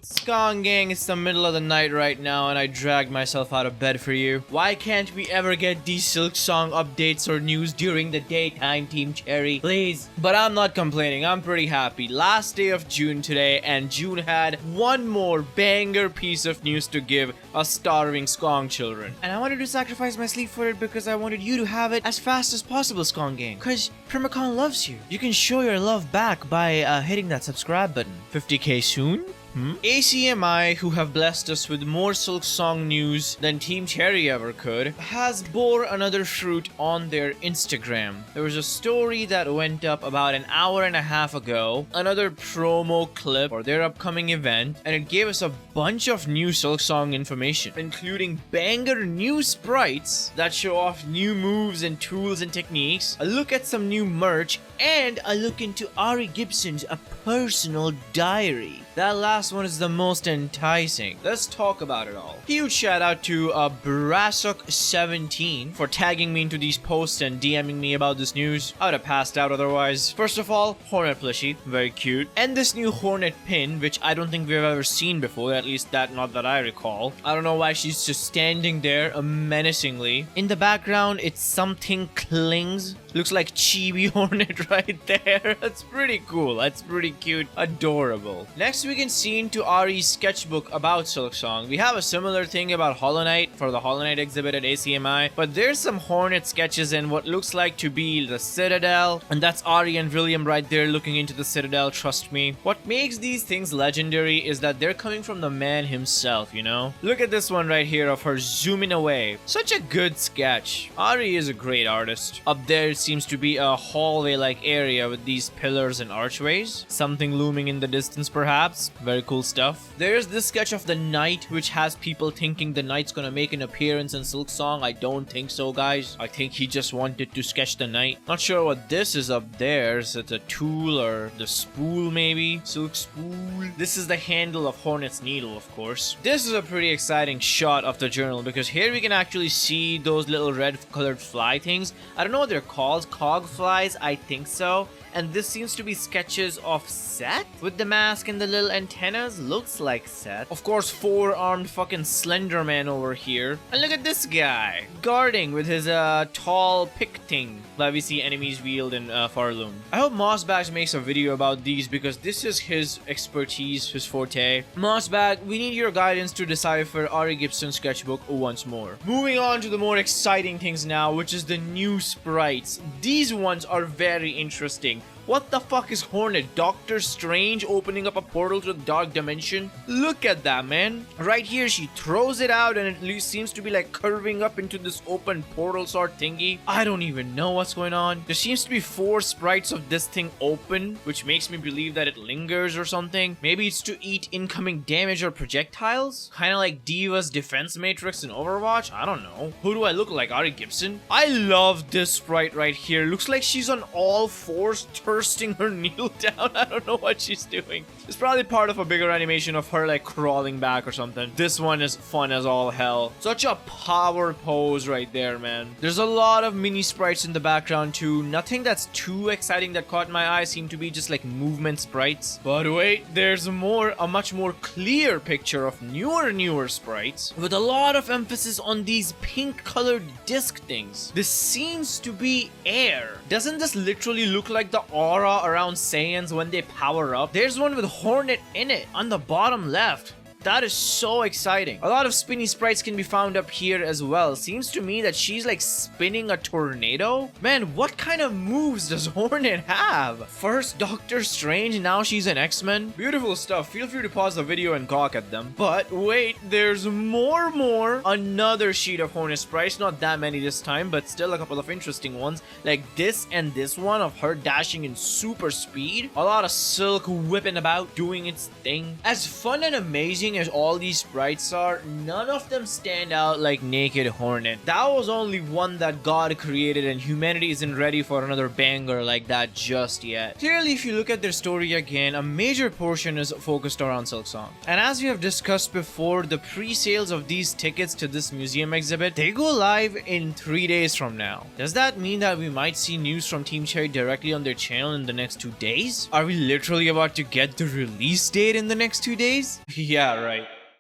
Skong gang, it's the middle of the night right now and I dragged myself out of bed for you. Why can't we ever get these Silksong updates or news during the daytime, Team Cherry? Please. But I'm not complaining, I'm pretty happy. Last day of June today, and June had one more banger piece of news to give us starving Skong children. And I wanted to sacrifice my sleep for it because I wanted you to have it as fast as possible, Skong gang. Cause Primacon loves you. You can show your love back by hitting that subscribe button. 50k soon? ACMI, who have blessed us with more Silksong news than Team Cherry ever could, has bore another fruit on their Instagram. There was a story that went up about an hour and a half ago, another promo clip for their upcoming event, and it gave us a bunch of new Silksong information, including banger new sprites that show off new moves and tools and techniques, a look at some new merch, and a look into Ari Gibson's personal diary. That last one is the most enticing. Let's talk about it all. Huge shout out to Brasok17 for tagging me into these posts and DMing me about this news. I would have passed out otherwise. First of all, Hornet plushie, very cute. And this new Hornet pin, which I don't think we've ever seen before, at least not that I recall. I don't know why she's just standing there menacingly. In the background, it's something clings. Looks like Chibi Hornet right there. That's pretty cool. That's pretty cute. Adorable. Next, we can see into Ari's sketchbook about Silksong. We have a similar thing about Hollow Knight for the Hollow Knight exhibit at ACMI, but there's some Hornet sketches in what looks like to be the Citadel, and that's Ari and William right there looking into the Citadel, trust me. What makes these things legendary is that they're coming from the man himself, you know? Look at this one right here of her zooming away. Such a good sketch. Ari is a great artist. Up there it seems to be a hallway-like area with these pillars and archways. Something looming in the distance perhaps. Very cool stuff. There's this sketch of the knight, which has people thinking the knight's gonna make an appearance in Silksong. I don't think so, guys. I think he just wanted to sketch the knight. Not sure what this is up there. Is it a tool or the spool maybe? Silk spool. This is the handle of Hornet's needle, of course. This is a pretty exciting shot of the journal because here we can actually see those little red colored fly things. I don't know what they're called. Cog flies, I think so. And this seems to be sketches of Seth with the mask and the little antennas. Looks like Seth. Of course, four-armed fucking Slender Man over here. And look at this guy guarding with his tall pick thing that we see enemies wield in Farloon. I hope Mossbag makes a video about these because this is his expertise, his forte. Mossbag, we need your guidance to decipher Ari Gibson's sketchbook once more. Moving on to the more exciting things now, which is the new sprites. These ones are very interesting. What the fuck is Hornet? Doctor Strange opening up a portal to the dark dimension? Look at that, man. Right here, she throws it out and it seems to be like curving up into this open portal sort thingy. I don't even know what's going on. There seems to be 4 sprites of this thing open, which makes me believe that it lingers or something. Maybe it's to eat incoming damage or projectiles? Kind of like Diva's defense matrix in Overwatch? I don't know. Who do I look like? Ari Gibson? I love this sprite right here. Looks like she's on all fours, bursting her needle down. I don't know what she's doing. It's probably part of a bigger animation of her like crawling back or something. This one is fun as all hell. Such a power pose right there, man. There's a lot of mini sprites in the background too. Nothing that's too exciting that caught my eye. Seem to be just like movement sprites. But wait, there's more, a much more clear picture of newer sprites with a lot of emphasis on these pink colored disc things. This seems to be air. Doesn't this literally look like the aura around Saiyans when they power up? There's one with Hornet in it on the bottom left. That is so exciting. A lot of spinny sprites can be found up here as well. Seems to me that she's like spinning a tornado. Man, what kind of moves does Hornet have? First Doctor Strange, now she's an X-Men. Beautiful stuff. Feel free to pause the video and gawk at them. But wait, there's more. Another sheet of Hornet sprites. Not that many this time, but still a couple of interesting ones. Like this and this one of her dashing in super speed. A lot of silk whipping about, doing its thing. As fun and amazing looking at all these sprites are, none of them stand out like Naked Hornet. That was only one that God created, and humanity isn't ready for another banger like that just yet. Clearly, if you look at their story again, a major portion is focused around Silksong. And as we have discussed before, the pre-sales of these tickets to this museum exhibit, they go live in 3 days from now. Does that mean that we might see news from Team Cherry directly on their channel in the next 2 days? Are we literally about to get the release date in the next 2 days? Yeah, right.